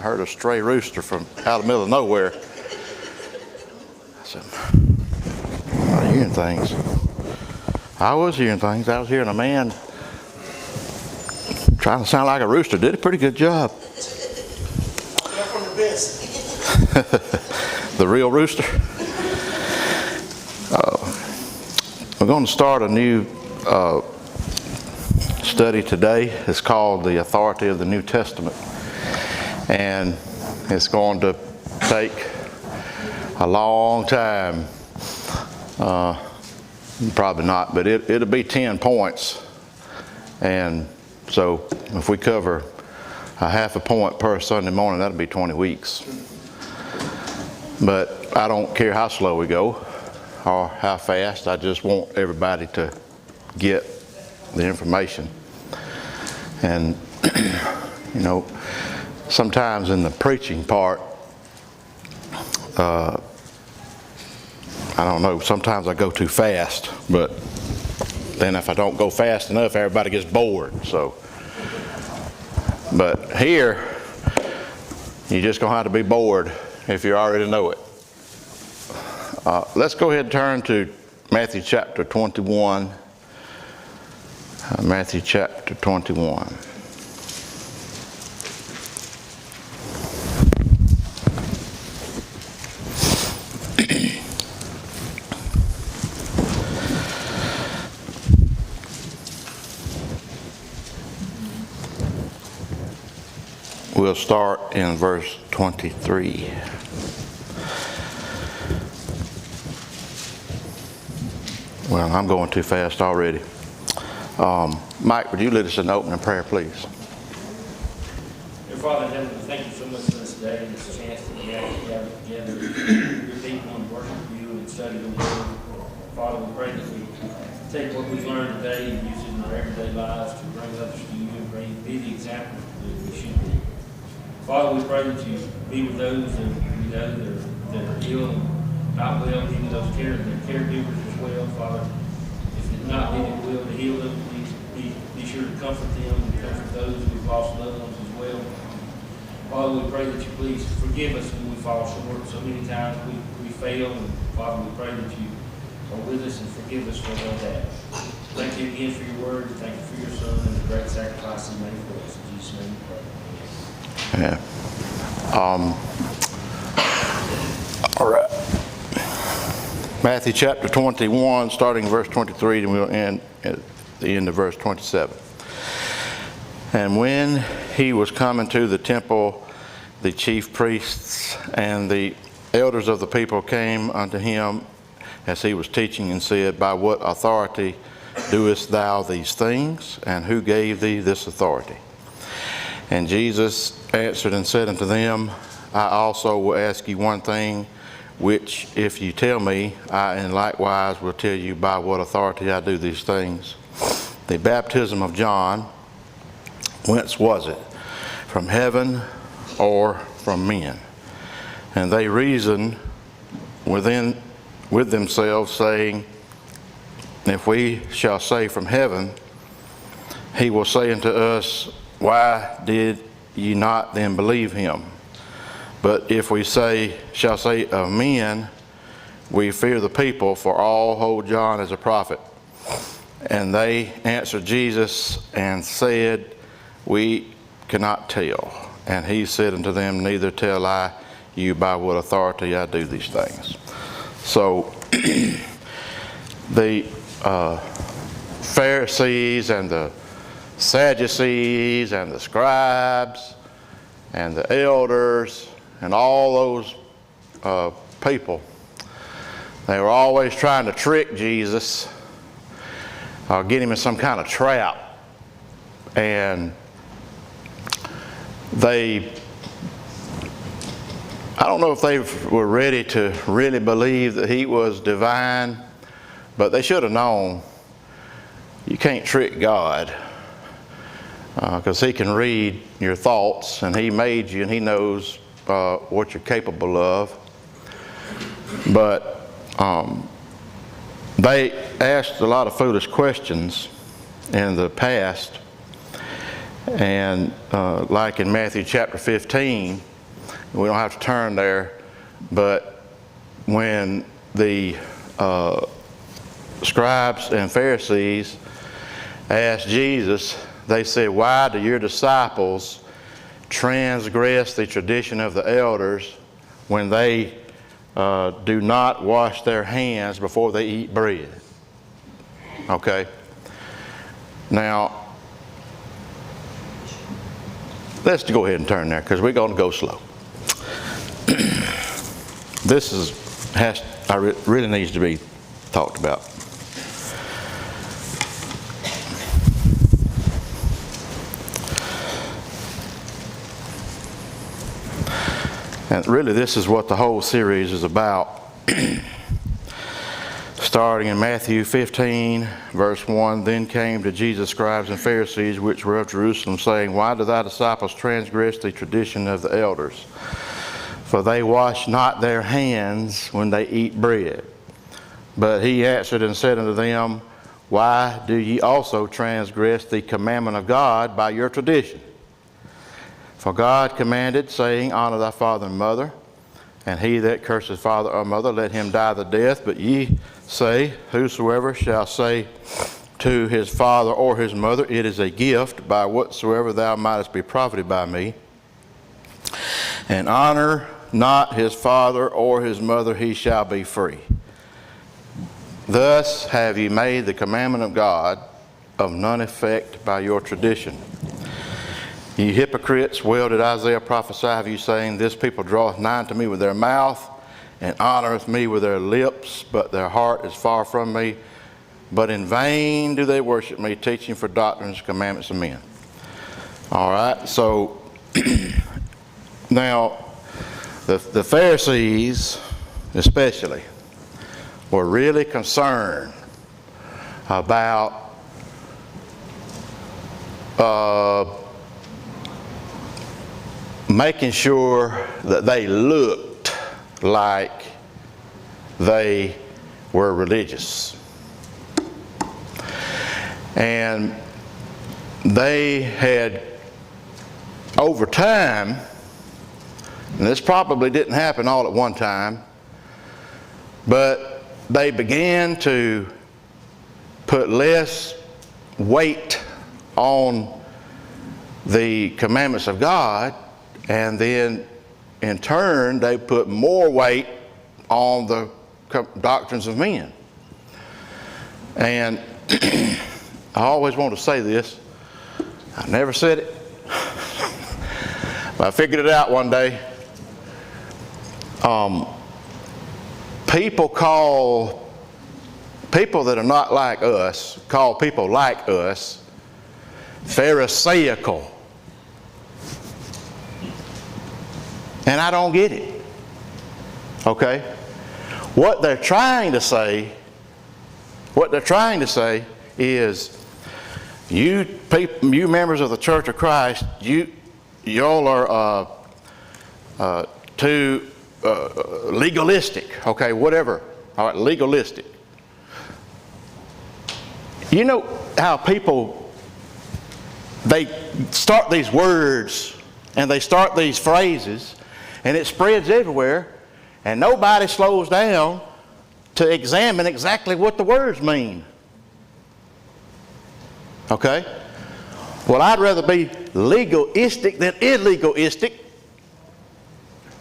heard a stray rooster from out of the middle of nowhere. I said, I'm hearing things. I was hearing things. I was hearing a man trying to sound like a rooster. Did a pretty good job. The real rooster. We're going to start a new study today. It's called The Authority of the New Testament. And it's going to take a long time. Probably not, but it'll be 10 points. And so if we cover a half a point per Sunday morning, that'll be 20 weeks. But I don't care how slow we go or how fast. I just want everybody to get the information. And, you know, sometimes in the preaching part, I don't know, sometimes I go too fast, but then if I don't go fast enough, everybody gets bored. So, but here, you're just going to have to be bored if you already know it. Let's go ahead and turn to Matthew chapter 21. Matthew chapter 21. We'll start in verse 23. Well, I'm going too fast already. Mike, would you lead us in opening prayer, please? Dear Father in heaven, we thank you so much for this day and this chance that we have to gather together, your people, and worship you and study the Word. Father, we pray that we take what we've learned today and use it in our everyday lives to bring others to you and be the example that we should be. Father, we pray that you be with those that we know that are ill and not well, even those caregivers as well, Father. If it not be your will to heal them, please be sure to comfort them and comfort those who've lost loved ones as well. Father, we pray that you please forgive us when we fall short. So many times we fail, and Father, we pray that you are with us and forgive us for all that. Thank you again for your word. Thank you for your Son and the great sacrifice he made for us. In Jesus' name we pray. Yeah. All right. Matthew chapter 21, starting verse 23, and we'll end at the end of verse 27. And when he was coming to the temple, the chief priests and the elders of the people came unto him as he was teaching, and said, By what authority doest thou these things? And who gave thee this authority? And Jesus answered and said unto them, I also will ask you one thing, which if you tell me, I and likewise will tell you by what authority I do these things. The baptism of John, whence was it? From heaven or from men? And they reasoned with themselves, saying, If we shall say from heaven, he will say unto us, Why did ye not then believe him? But if we shall say of men, we fear the people, for all hold John as a prophet. And they answered Jesus and said, We cannot tell. And he said unto them, Neither tell I you by what authority I do these things. So the Pharisees and the Sadducees and the scribes and the elders and all those people, they were always trying to trick Jesus or get him in some kind of trap. And I don't know if they were ready to really believe that he was divine, but they should have known you can't trick God, because he can read your thoughts, and he made you, and he knows what you're capable of. But they asked a lot of foolish questions in the past, and like in Matthew chapter 15, We don't have to turn there, but when the scribes and Pharisees asked Jesus, they said, "Why do your disciples transgress the tradition of the elders when they do not wash their hands before they eat bread?" Okay. Now, let's go ahead and turn there because we're going to go slow. This really needs to be talked about. And really, this is what the whole series is about. Starting in Matthew 15, verse 1, "Then came to Jesus scribes and Pharisees, which were of Jerusalem, saying, Why do thy disciples transgress the tradition of the elders? For they wash not their hands when they eat bread. But he answered and said unto them, Why do ye also transgress the commandment of God by your tradition? For God commanded, saying, Honor thy father and mother, and he that curseth father or mother, let him die the death. But ye say, Whosoever shall say to his father or his mother, It is a gift, by whatsoever thou mightest be profited by me, and honor not his father or his mother, he shall be free. Thus have ye made the commandment of God of none effect by your tradition. Ye hypocrites, well did Isaiah prophesy of you, saying, This people draweth nigh unto me with their mouth, and honoreth me with their lips, but their heart is far from me. But in vain do they worship me, teaching for doctrines and commandments of men." All right, so now the Pharisees especially were really concerned about making sure that they looked like they were religious. And they had, over time, and this probably didn't happen all at one time, but they began to put less weight on the commandments of God, and then in turn they put more weight on the doctrines of men. And I always want to say this. I never said it, but I figured it out one day. People that are not like us call people like us Pharisaical. And I don't get it. Okay? What they're trying to say is, you people, you members of the Church of Christ, y'all are too legalistic. Okay, whatever. All right, legalistic. You know how people, they start these words and they start these phrases, and it spreads everywhere, and nobody slows down to examine exactly what the words mean. Okay? Well, I'd rather be legalistic than illegalistic.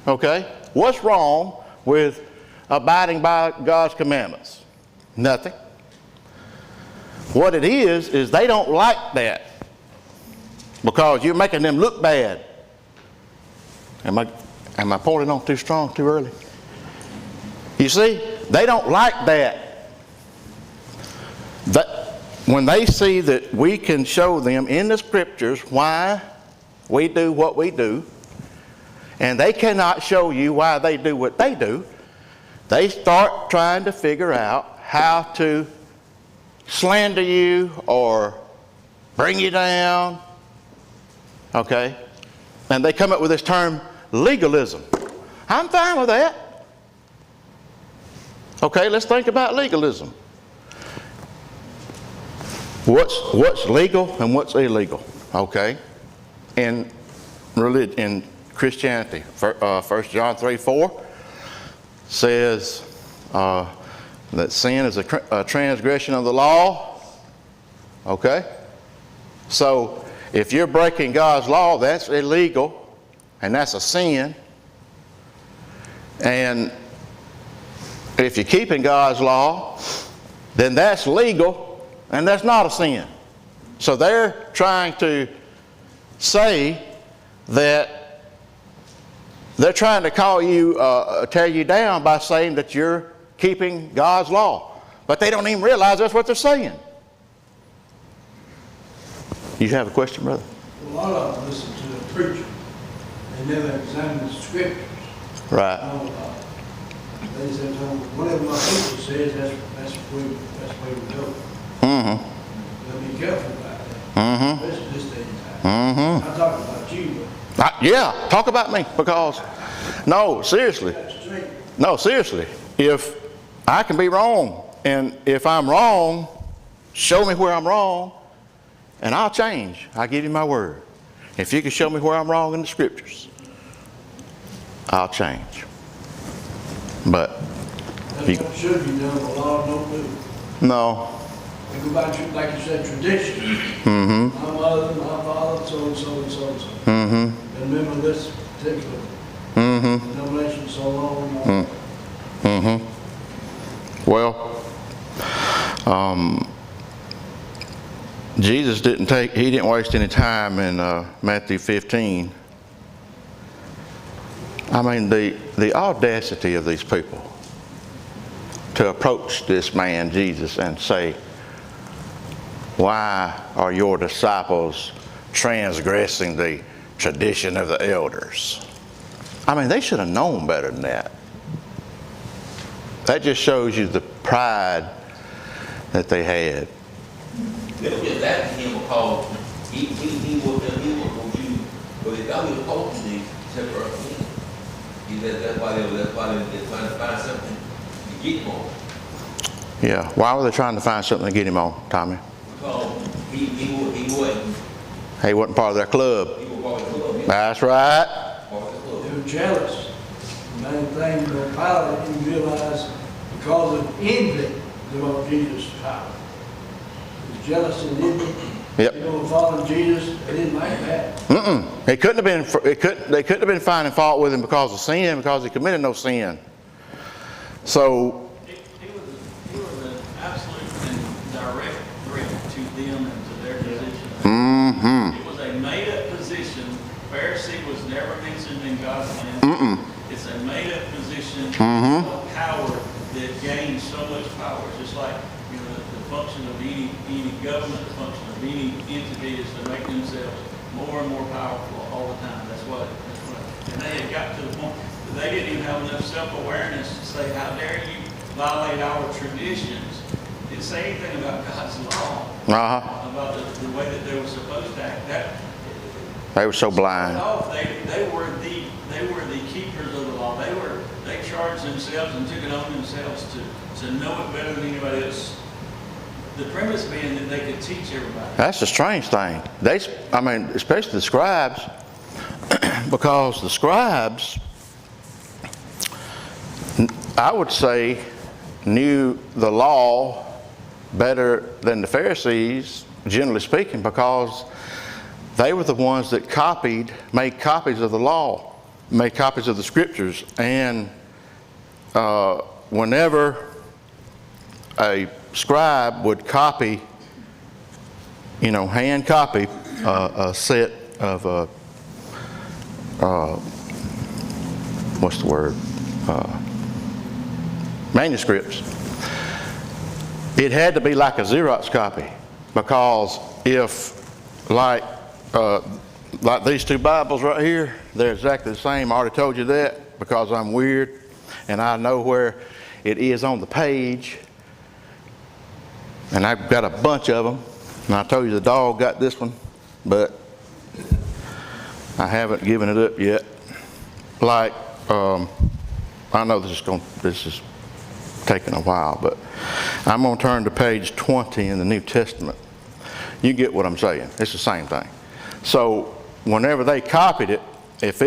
Okay? What's wrong with abiding by God's commandments? Nothing. What it is they don't like that, because you're making them look bad. Am I pointing on too strong, too early? You see, they don't like that. When they see that we can show them in the scriptures why we do what we do, and they cannot show you why they do what they do, they start trying to figure out how to slander you or bring you down. Okay? And they come up with this term, legalism. I'm fine with that. Okay, let's think about legalism. What's legal and what's illegal? Okay? In Christianity. 1 John 3:4 says that sin is a transgression of the law. Okay? So if you're breaking God's law, that's illegal, and that's a sin. And if you're keeping God's law, then that's legal, and that's not a sin. So they're trying to say that they're trying to call you, tear you down by saying that you're keeping God's law. But they don't even realize that's what they're saying. You have a question, brother? A lot of them listen to the preacher. They never examine the scriptures. Right. They said, whatever my preacher says, that's where we go. Mm-hmm. Gotta be careful about that. Mm-hmm. Especially this day and time. Mm-hmm. I'm talking about you, Yeah, talk about me, because, no, seriously. but that's straight. No, seriously. If I can be wrong, and if I'm wrong, show me where I'm wrong, and I'll change. I'll give you my word. If you can show me where I'm wrong in the scriptures, I'll change. But That's what should be done, but a lot of them don't do. no. They go by, like you said, tradition. Mm-hmm. My mother, my father, so and so and so and so. Mm-hmm. And remember this particular Mm-hmm. denomination so long. Mm-hmm. Well, Jesus he didn't waste any time in Matthew 15. I mean, the audacity of these people to approach this man, Jesus, and say, why are your disciples transgressing the tradition of the elders? I mean, they should have known better than that. That just shows you the pride that they had. They were just asking him because he was you, but if y'all was supposed to be separate from him. He said that's why they're trying to find something to get him on. Yeah, why were they trying to find something to get him on, Tommy? Because he wasn't part of their club. was part of the club. That's right. Part of the club. They were jealous. The main thing, the pilot didn't realize because of envy, they want Jesus' power. He was jealous and envy. Yep. They don't follow Jesus. They didn't like that. They couldn't have been finding fault with him because of sin, because he committed no sin. So He was an absolute and direct threat to them and to their position. mm-hmm. It was a made-up position. Pharisee was never mentioned in God's plan. It's a made-up position of power that gains so much power. Just like the function of any government, the function of any entity is to make themselves more and more powerful all the time. That's what. And they had got to the point that they didn't even have enough self-awareness to say, "How dare you violate our traditions?" Didn't say anything about God's law, about the way that they were supposed to act. They were so blind. They were the keepers of the law. They charged themselves and took it on themselves to know it better than anybody else. The premise being that they could teach everybody. That's the strange thing. Especially the scribes, because the scribes, I would say, knew the law better than the Pharisees, generally speaking, because they were the ones that made copies of the law, made copies of the scriptures, and whenever a scribe would copy, hand copy a set of, manuscripts, it had to be like a Xerox copy, because if, like these two Bibles right here, they're exactly the same. I already told you that because I'm weird and I know where it is on the page. And I've got a bunch of them. And I told you the dog got this one, but I haven't given it up yet. Like, I know this is taking a while, but I'm going to turn to page 20 in the New Testament. You get what I'm saying. It's the same thing. So whenever they copied it, if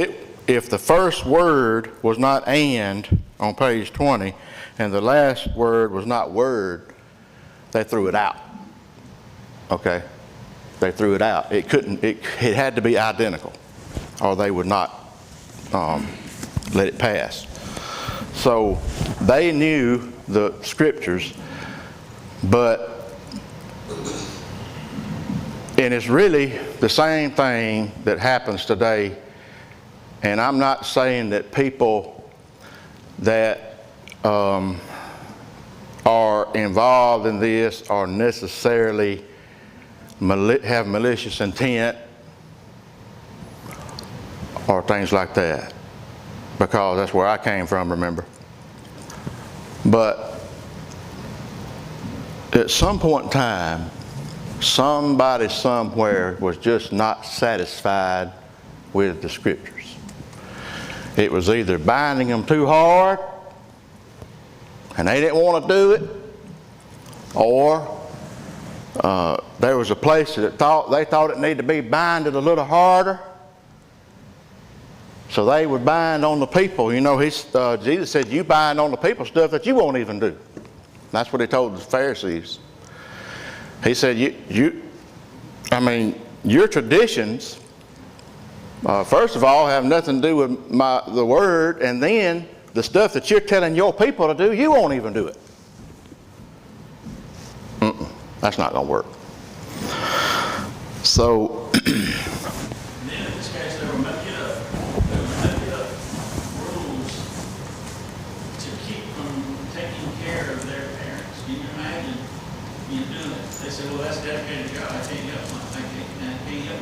if the first word was not "and" on page 20, and the last word was not "word," they threw it out. Okay? They threw it out. It couldn't, it had to be identical, or they would not let it pass. So they knew the scriptures, but, and it's really the same thing that happens today. And I'm not saying that people that are involved in this are necessarily have malicious intent or things like that, because that's where I came from, remember. But at some point in time, somebody somewhere was just not satisfied with the scriptures. It was either binding them too hard and they didn't want to do it, or there was a place that they thought it needed to be binded a little harder, so they would bind on the people. You know, Jesus said, you bind on the people stuff that you won't even do. That's what he told the Pharisees. He said, your traditions, first of all, have nothing to do with the word, and then the stuff that you're telling your people to do, you won't even do it. That's not going to work. So, And then in this case, they were making up rules to keep from taking care of their parents. Can you imagine you doing it? They said, well, that's dedicated to God. I can't help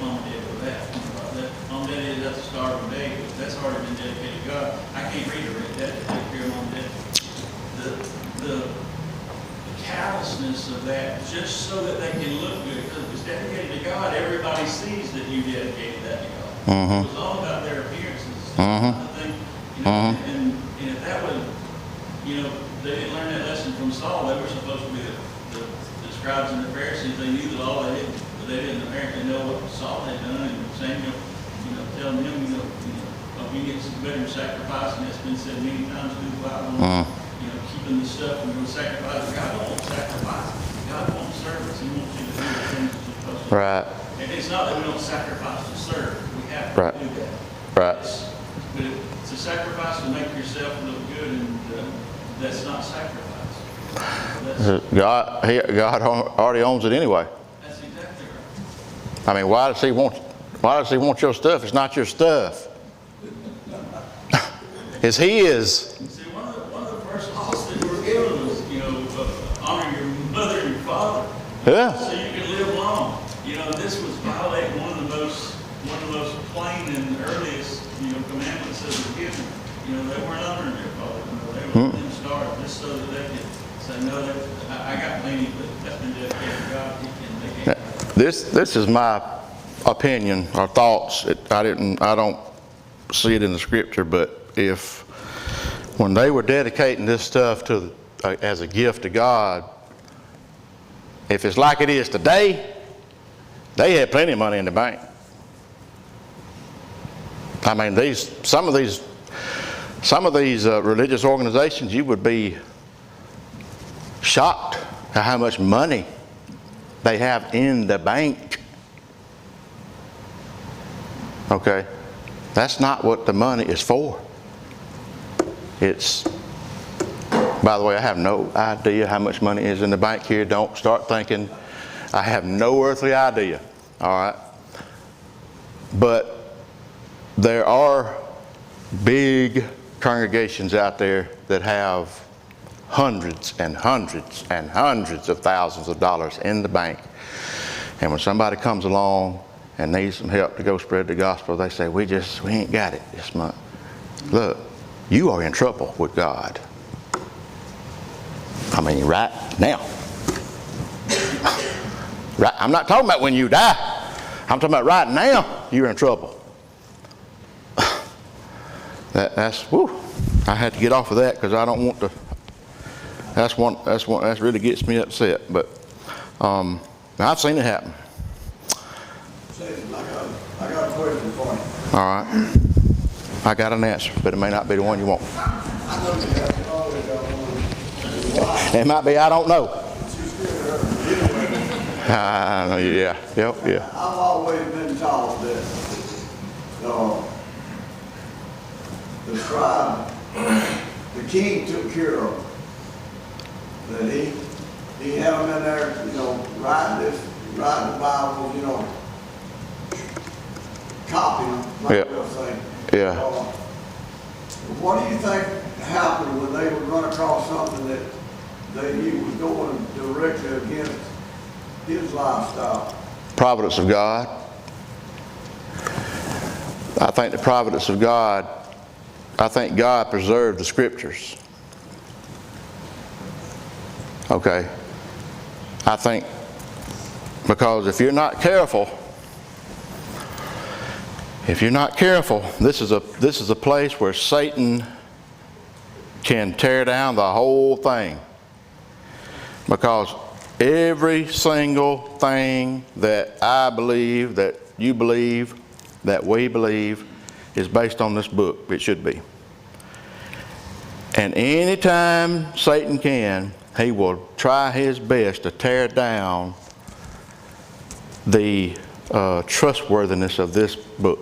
mom and dad with that. Mom and dad is at the start of the day, but that's already been dedicated to God. I can't reiterate that to take care of mom and dad. The callousness of that, just so that they can look good, because if it's dedicated to God, everybody sees that you dedicated that to God. It was all about their appearances. I think, and if that was, they didn't learn that lesson from Saul. They were supposed to be the scribes and the Pharisees. They knew the law, but they didn't apparently know what Saul had done. And Samuel, telling him, obedience is better than sacrifice, and that's been said many times through the Bible. Keeping the stuff and going to sacrifice. God don't want sacrifice. God wants service. He wants you to do the things that you're supposed to do. Right. And it's not that we don't sacrifice to serve. We have to do that. Right. But it's a sacrifice to make yourself look good, and that's not sacrifice. God already owns it anyway. That's exactly right. Why does he want your stuff? It's not your stuff. It's his. See, one of the first laws that were given was, honor your mother and your father. Yeah. So you can live long. This was violating one of the most plain and earliest, commandments that were given. They weren't honoring their father. They were in starve just so that they could say, no, I got plenty, but that's been dedicated to God, and they can't. This is my opinion or thoughts. I don't see it in the scripture, but when they were dedicating this stuff as a gift to God, if it's like it is today, they had plenty of money in the bank. Some of these religious organizations, you would be shocked at how much money they have in the bank. Okay, that's not what the money is for. By the way, I have no idea how much money is in the bank here. Don't start thinking. I have no earthly idea. All right. But there are big congregations out there that have hundreds and hundreds and hundreds of thousands of dollars in the bank. And when somebody comes along and needs some help to go spread the gospel, they say, we ain't got it this month. Look, you are in trouble with God. Right now. Right, I'm not talking about when you die. I'm talking about right now, you're in trouble. That's I had to get off of that because I don't want to. That really gets me upset. But I've seen it happen. I got a question for you. All right. I got an answer, but it may not be the one you want. It might be, I don't know. Yeah. I've always been taught that the scribe, the king took care of them. That he had them in there, writing the Bible, copying them, like they'll say. Yeah. What do you think happened when they would run across something that they knew was going directly against his lifestyle? Providence of God. I think the providence of God, I think God preserved the scriptures. Okay. I think because if you're not careful, this is a place where Satan can tear down the whole thing. Because every single thing that I believe, that you believe, that we believe, is based on this book. It should be. And anytime Satan can, he will try his best to tear down the trustworthiness of this book.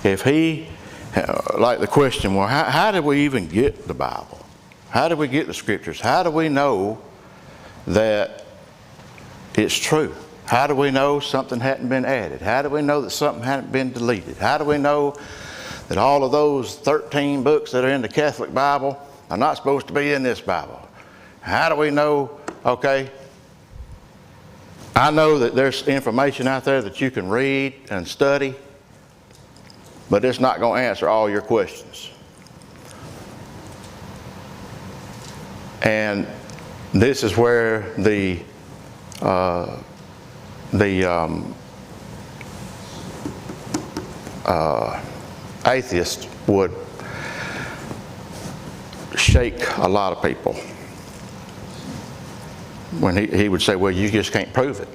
If he, like the question, well, how did we even get the Bible? How did we get the scriptures? How do we know that it's true? How do we know something hadn't been added? How do we know that something hadn't been deleted? How do we know that all of those 13 books that are in the Catholic Bible are not supposed to be in this Bible? How do we know, okay, I know that there's information out there that you can read and study, but it's not going to answer all your questions. And this is where the atheist would shake a lot of people when he would say, well, you just can't prove it.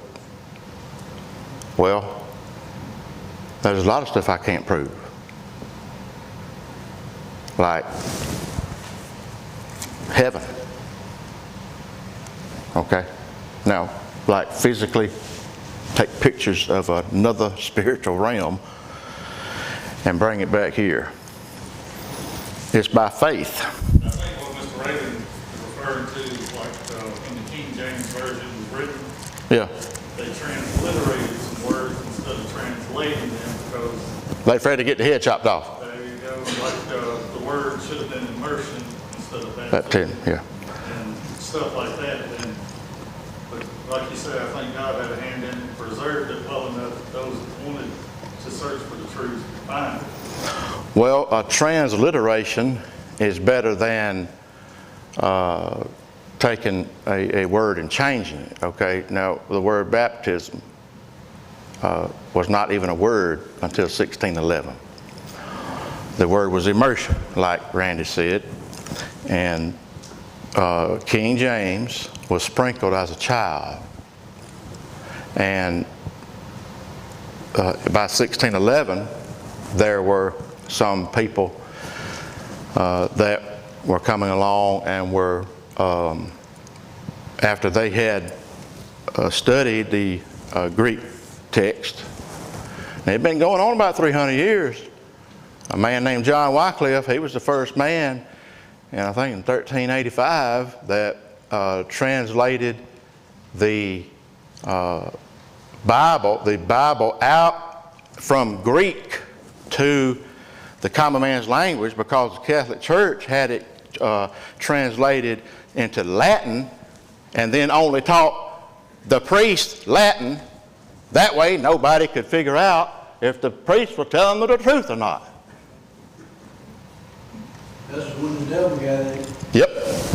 Well, there's a lot of stuff I can't prove. Like heaven. Okay? Now, like physically take pictures of another spiritual realm and bring it back here. It's by faith. I think what Mr. Raven is referring to is like in the King James Version was written, Yeah. they transliterated some words instead of translating them because They're afraid to get the head chopped off. there you go, like the word should have been immersion instead of Baptism, yeah. and stuff like that. And, but like you said, I think God had a hand in it, preserved it well enough that those that wanted to search for the truth could find it. Well, a transliteration is better than taking a word and changing it, okay? Now, the word baptism was not even a word until 1611. The word was immersion, like Randy said, and King James was sprinkled as a child. And by 1611, there were some people that were coming along and were, after they had studied the Greek text, and it had been going on about 300 years. A man named John Wycliffe, he was the first man, and I think in 1385, that translated the Bible out from Greek to the common man's language, because the Catholic Church had it translated into Latin and then only taught the priest Latin. That way nobody could figure out if the priest was telling them the truth or not. That's when the devil got it. Yep.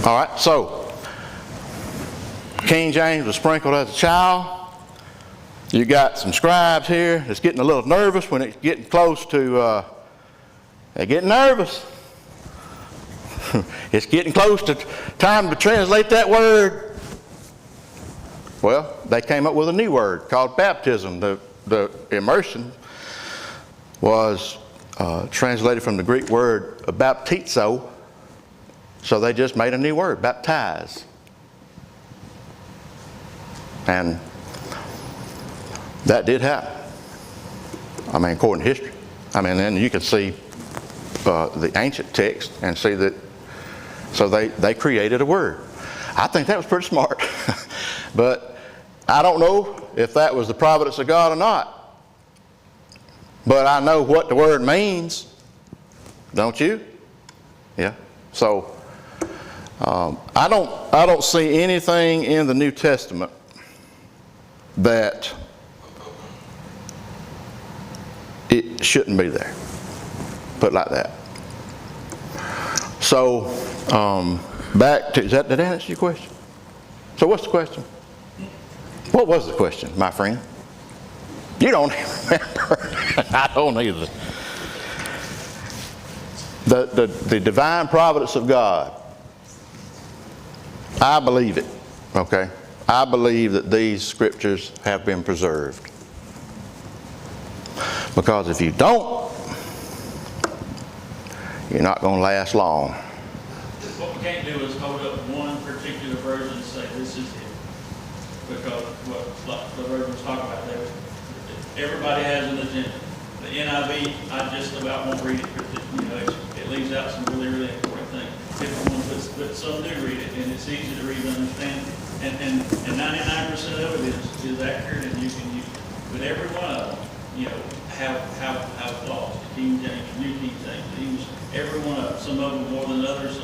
All right. So King James was sprinkled as a child. You got some scribes here that's getting a little nervous when it's getting close to, they get nervous. It's getting close to time to translate that word. Well, they came up with a new word called baptism. The immersion was translated from the Greek word baptizo, so they just made a new word, baptize. And that did happen. I mean, according to history. I mean, then you can see the ancient text and see that, so they created a word. I think that was pretty smart. But I don't know if that was the providence of God or not. But I know what the word means. Don't you? Yeah. So I don't see anything in the New Testament that it shouldn't be there. Put it like that. So back to, did that answer your question? So what's the question? What was the question, my friend? You don't remember. I don't either. The divine providence of God. I believe it. Okay? I believe that these scriptures have been preserved. Because if you don't, you're not going to last long. What we can't do is hold up one particular version and say this is it. Because what like the version was talking about there, everybody has an agenda. The NIV, I just about won't read it because it leaves out some really, really important things. Different ones, but some do read it, and it's easy to read and understand. And 99% of it is accurate, and you can use it. But every one of them, have flaws. The King James, New King James, English, every one of them. Some of them more than others.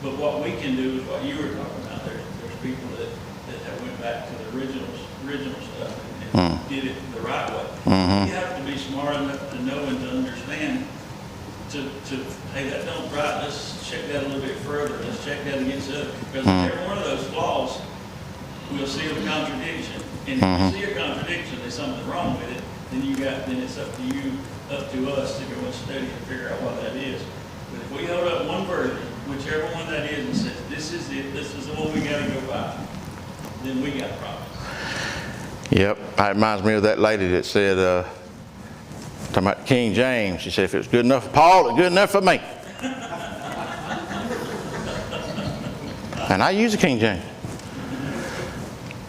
But what we can do is what you were talking about. There's people that went back to the original stuff and did it the right way. Mm-hmm. You have to be smart enough to know and to understand. Hey, that don't right. Let's check that a little bit further. Let's check that against the other. Because every one of those flaws, we'll see a contradiction. And if you see a contradiction, there's something wrong with it. Then it's up to us to go and study and figure out what that is. But if we hold up one version, whichever one that is, and says this is it, this is the one we got to go by, then we got a problem. Yep, it reminds me of that lady that said, talking about King James, she said, if it was good enough for Paul, it's good enough for me. And I use the King James.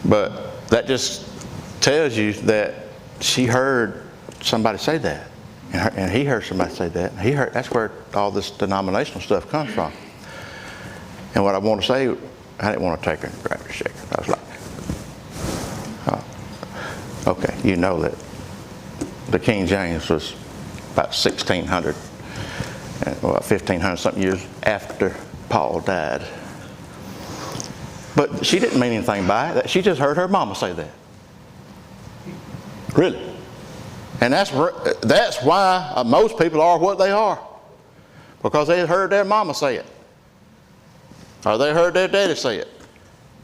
But that just tells you that she heard somebody say that. And he heard somebody say that. That's where all this denominational stuff comes from. And what I want to say, I didn't want to take her and grab her and shake her. I was like, oh, okay, you know that the King James was about 1600, 1500 something years after Paul died. But she didn't mean anything by it. She just heard her mama say that. Really. And that's why most people are what they are. Because they heard their mama say it. Or they heard their daddy say it.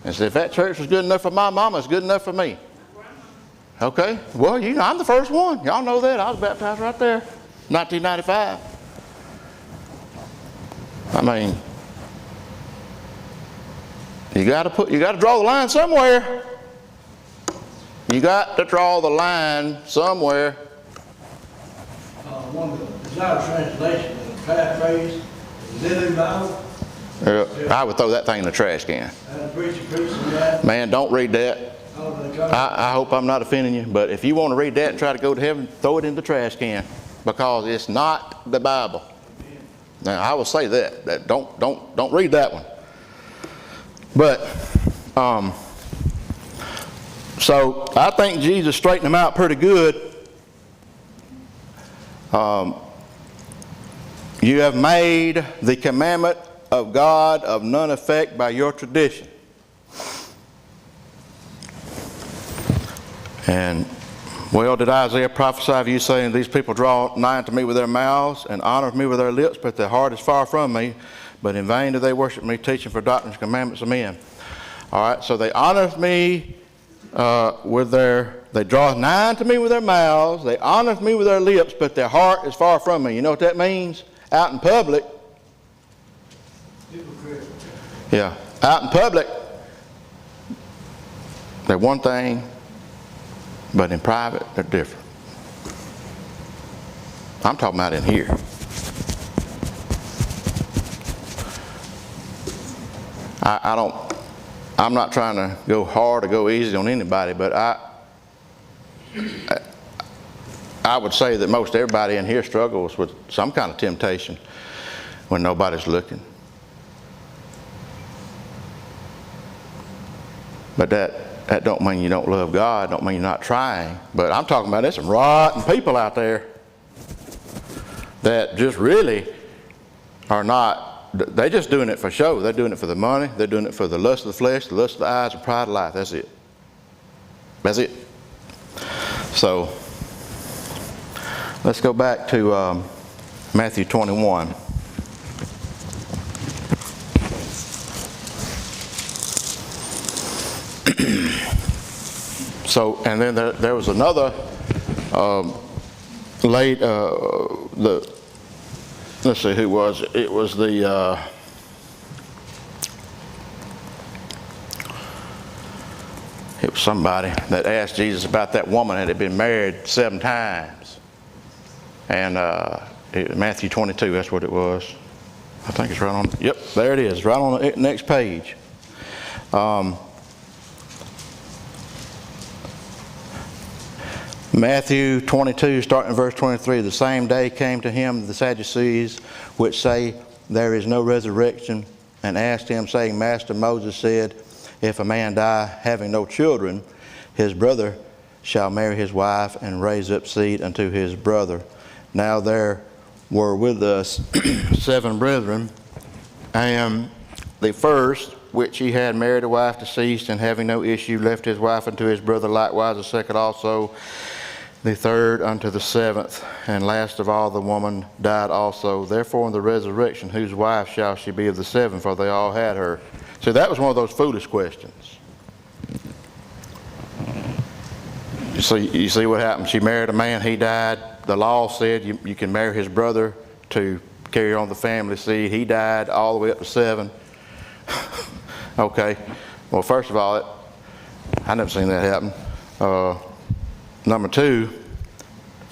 And said, if that church was good enough for my mama, it's good enough for me. Okay, well, I'm the first one. Y'all know that. I was baptized right there, 1995. I mean, you got to draw the line somewhere. You got to draw the line somewhere. One of the our translation, the paraphrase, the Living Bible. I would throw that thing in the trash can. And a preacher preaching that. Man, don't read that. I hope I'm not offending you, but if you want to read that and try to go to heaven, throw it in the trash can, because it's not the Bible. Now, I will say that don't read that one. But so I think Jesus straightened them out pretty good. You have made the commandment of God of none effect by your tradition. And, well, did Isaiah prophesy of you, saying, these people draw nigh unto me with their mouths and honor me with their lips, but their heart is far from me. But in vain do they worship me, teaching for doctrines and commandments of men. All right, so they honor me they draw nigh unto me with their mouths, they honor me with their lips, but their heart is far from me. You know what that means? Out in public. Yeah, out in public, they're one thing, but in private, they're different. I'm talking about in here. I'm not trying to go hard or go easy on anybody, but I would say that most everybody in here struggles with some kind of temptation when nobody's looking. But that don't mean you don't love God, don't mean you're not trying. But I'm talking about there's some rotten people out there that just really are not, they're just doing it for show. They're doing it for the money. They're doing it for the lust of the flesh, the lust of the eyes, the pride of life. That's it. That's it. So let's go back to Matthew 21. So, and then there was another let's see who was it. It was it was somebody that asked Jesus about that woman that had been married 7 times. And Matthew 22, that's what it was. I think it's right on, yep, there it is, right on the next page. Matthew 22, starting in verse 23, the same day came to him the Sadducees, which say there is no resurrection, and asked him, saying, Master, Moses said, if a man die having no children, his brother shall marry his wife and raise up seed unto his brother. Now there were with us 7 brethren, and the first, which he had married a wife deceased, and having no issue, left his wife unto his brother, likewise the second also, the third unto the 7th, and last of all the woman died also. Therefore in the resurrection, whose wife shall she be of the 7? For they all had her. So that was one of those foolish questions. You see what happened? She married a man, he died. The law said you can marry his brother to carry on the family seed. He died all the way up to 7. Okay. Well, first of all, I never seen that happen. Number 2,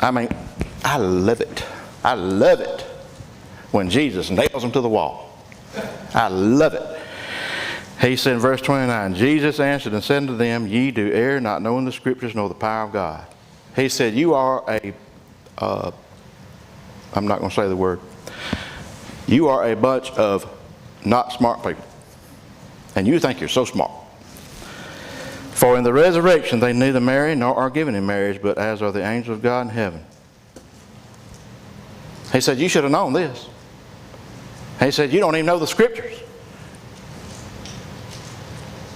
I mean, I love it. I love it when Jesus nails them to the wall. I love it. He said in verse 29, Jesus answered and said unto them, ye do err, not knowing the Scriptures nor the power of God. He said, you are I'm not going to say the word. You are a bunch of not smart people. And you think you're so smart. For in the resurrection they neither marry nor are given in marriage, but as are the angels of God in heaven. He said, you should have known this. He said, you don't even know the Scriptures.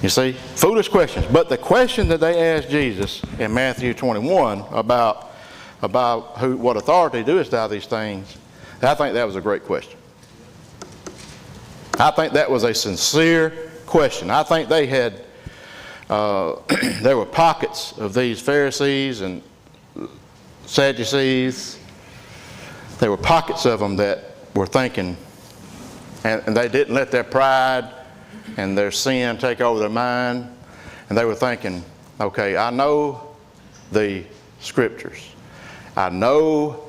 You see, foolish questions. But the question that they asked Jesus in Matthew 21 about what authority doest thou these things, I think that was a great question. I think that was a sincere question. I think they had, there were pockets of these Pharisees and Sadducees. There were pockets of them that were thinking, and they didn't let their pride and their sin take over their mind. And they were thinking, okay, I know the Scriptures. I know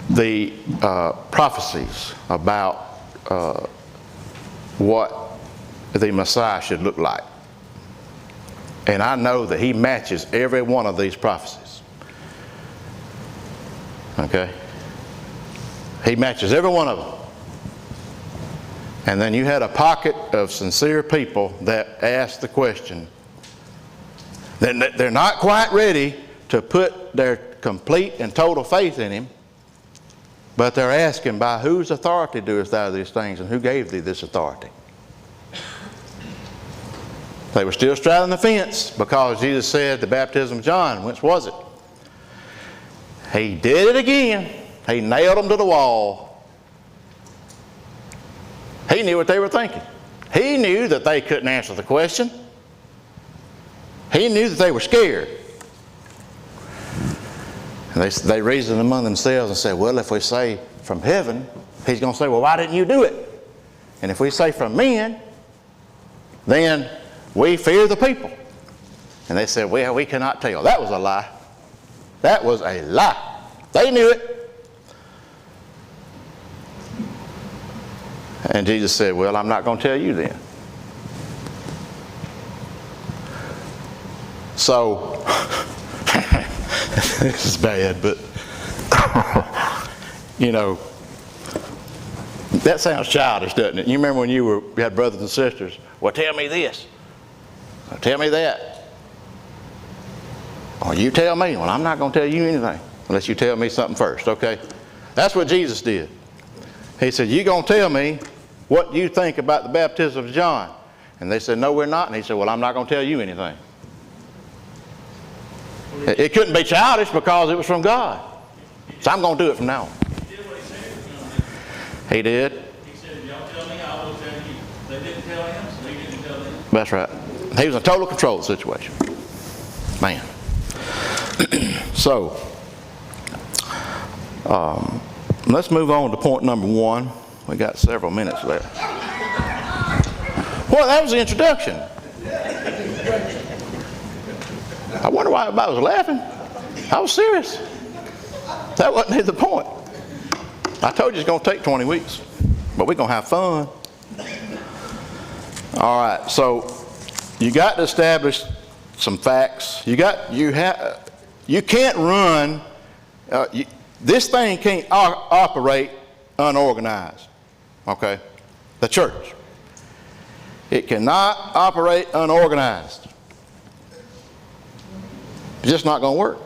the prophecies about what the Messiah should look like. And I know that he matches every one of these prophecies. Okay? He matches every one of them. And then you had a pocket of sincere people that asked the question. They're not quite ready to put their complete and total faith in him, but they're asking, by whose authority doest thou these things, and who gave thee this authority? They were still straddling the fence, because Jesus said the baptism of John, whence was it? He did it again. He nailed them to the wall. He knew what they were thinking. He knew that they couldn't answer the question. He knew that they were scared. And they reasoned among themselves and said, well, if we say from heaven, he's going to say, well, why didn't you do it? And if we say from men, then we fear the people. And they said, well, we cannot tell. That was a lie. That was a lie. They knew it. And Jesus said, well, I'm not going to tell you then. So, this is bad, but, you know, that sounds childish, doesn't it? You remember when you had brothers and sisters? Well, tell me this. Well, tell me that. Or you tell me. Well, I'm not going to tell you anything unless you tell me something first, okay? That's what Jesus did. He said, you going to tell me what you think about the baptism of John? And they said, no, we're not. And he said, well, I'm not going to tell you anything. It couldn't be childish because it was from God. So I'm going to do it from now on. He did what he said he was going to do. He did. He said, if y'all tell me, I will tell you. They didn't tell him, so he didn't tell them. That's right. He was in total control of the situation. Man. So, let's move on to point number 1. We got several minutes left. Well, that was the introduction. I wonder why everybody was laughing. I was serious. That wasn't the point. I told you it's going to take 20 weeks, but we're going to have fun. All right, so you got to establish some facts. You can't run. This thing can't operate unorganized. Okay, the church. It cannot operate unorganized. It's just not going to work.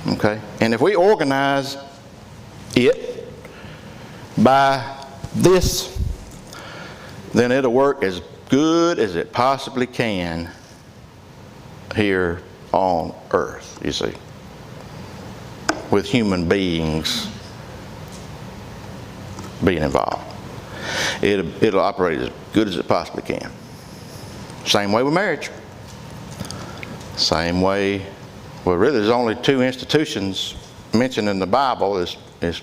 Okay? And if we organize it by this, then it'll work as good as it possibly can here on earth, you see, with human beings being involved. It'll operate as good as it possibly can. Same way with marriage. Same way, well, really, there's only 2 institutions mentioned in the Bible: is the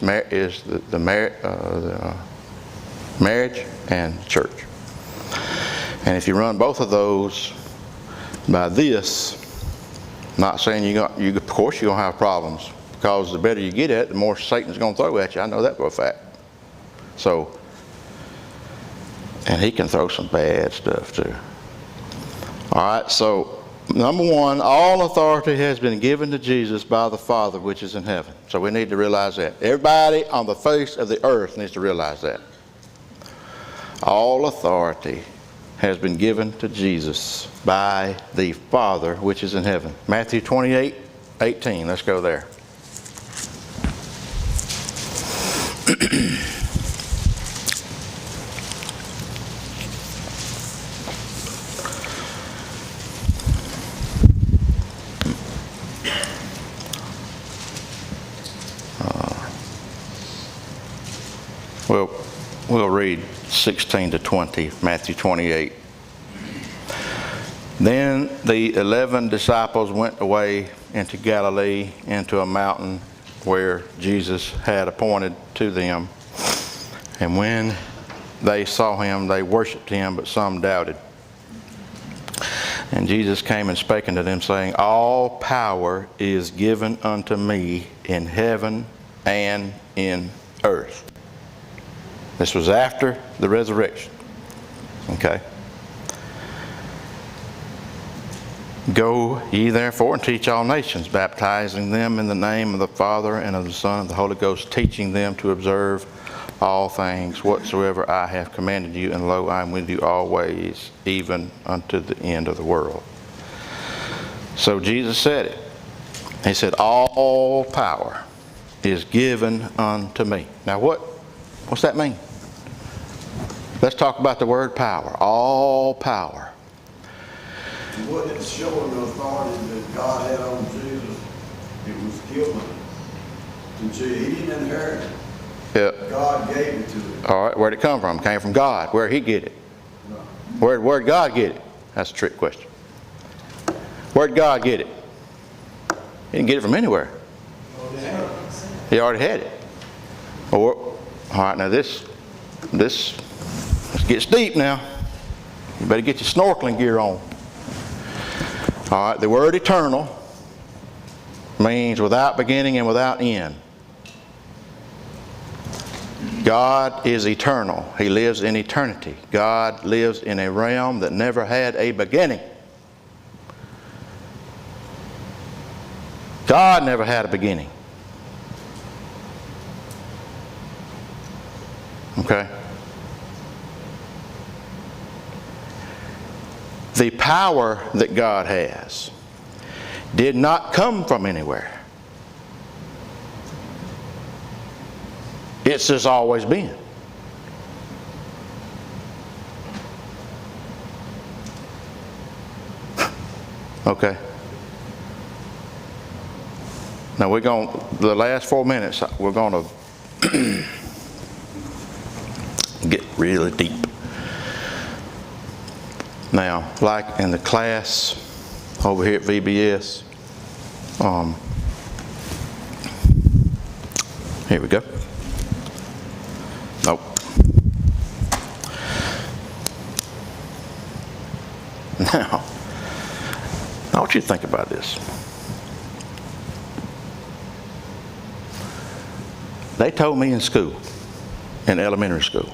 marriage and church. And if you run both of those by this, not saying of course you're gonna have problems, because the better you get at it, the more Satan's gonna throw at you. I know that for a fact. So, and he can throw some bad stuff too. All right, so. Number 1, all authority has been given to Jesus by the Father which is in heaven. So we need to realize that. Everybody on the face of the earth needs to realize that. All authority has been given to Jesus by the Father which is in heaven. Matthew 28:18. Let's go there. We'll read 16 to 20, Matthew 28. Then the 11 disciples went away into Galilee, into a mountain where Jesus had appointed to them. And when they saw him, they worshipped him, but some doubted. And Jesus came and spake unto them, saying, all power is given unto me in heaven and in earth. This was after the resurrection. Okay. Go ye therefore and teach all nations, baptizing them in the name of the Father and of the Son and of the Holy Ghost, teaching them to observe all things whatsoever I have commanded you, and lo, I am with you always, even unto the end of the world. So Jesus said it. He said, all power is given unto me. Now what's that mean? Let's talk about the word power. All power. What it's showing the authority that God had on Jesus, it was given to Jesus. He didn't inherit it. Yep. God gave it to him. All right, where'd it come from? It came from God. Where'd he get it? Where'd God get it? That's a trick question. Where'd God get it? He didn't get it from anywhere. He already had it. All right, now this gets deep now. You better get your snorkeling gear on. All right, the word eternal means without beginning and without end. God is eternal. He lives in eternity. God lives in a realm that never had a beginning. God never had a beginning. Okay? The power that God has did not come from anywhere. It's just always been. Okay. Now we're going, the last 4 minutes, we're going to get really deep. Now, like in the class over here at VBS, here we go. Nope. Now, I want you to think about this. They told me in school, in elementary school,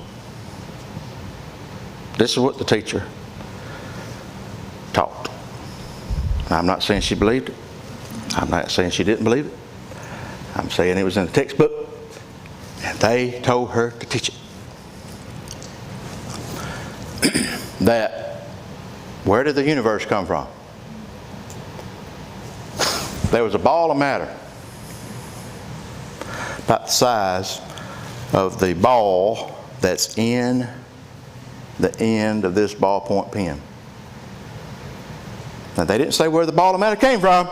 this is what the teacher taught. Now, I'm not saying she believed it. I'm not saying she didn't believe it. I'm saying it was in the textbook, and they told her to teach it. That, where did the universe come from? There was a ball of matter about the size of the ball that's in the end of this ballpoint pen. Now, they didn't say where the ball of matter came from.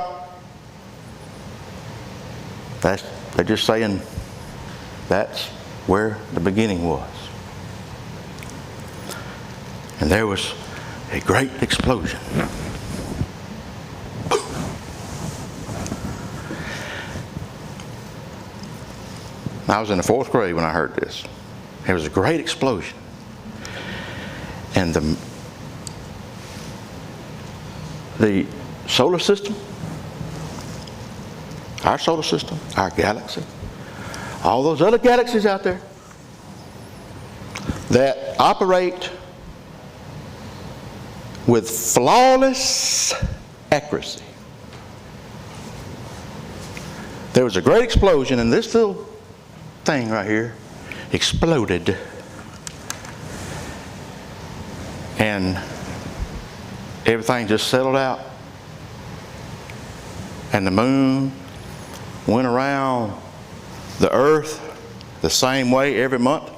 They're just saying that's where the beginning was. And there was a great explosion. I was in the 4th grade when I heard this. There was a great explosion. And the solar system, our solar system, our galaxy, all those other galaxies out there that operate with flawless accuracy. There was a great explosion, and this little thing right here exploded, and everything just settled out, and the moon went around the earth the same way every month.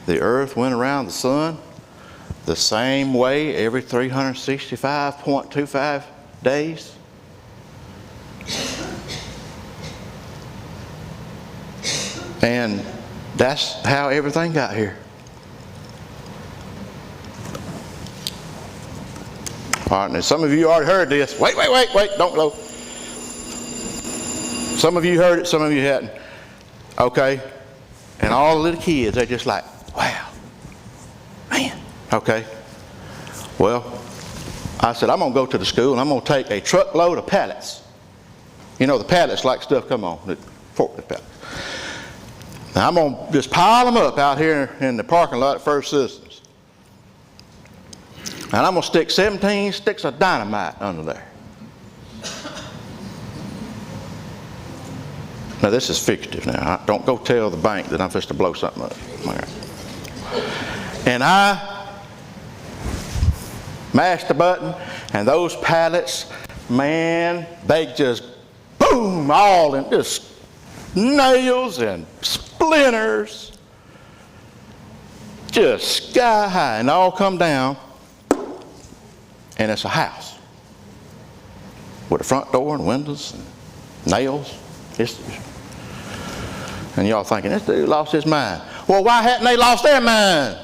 The earth went around the sun the same way every 365.25 days. And that's how everything got here. All right, now some of you already heard this. Wait, don't go. Some of you heard it, some of you hadn't. Okay? And all the little kids, they're just like, wow, man. Okay? Well, I said, I'm going to go to the school and I'm going to take a truckload of pallets. You know, the pallets like stuff, come on, the forklift pallets. Now I'm going to just pile them up out here in the parking lot at First Citizens. And I'm going to stick 17 sticks of dynamite under there. Now this is figurative now. Don't go tell the bank that I'm supposed to blow something up. And I mashed the button, and those pallets, man, they just boom, all in just nails and splinters, just sky high, and all come down, and it's a house with a front door and windows and nails. And y'all thinking, this dude lost his mind. Well, why hadn't they lost their mind?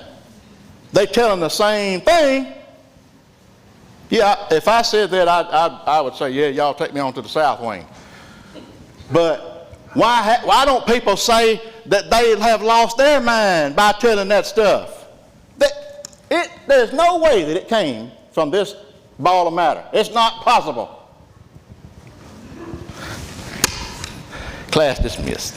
They telling the same thing. Yeah, if I said that, I would say, yeah, y'all take me on to the south wing. But why don't people say that they have lost their mind by telling that stuff? There's no way that it came from this ball of matter. It's not possible. Class dismissed.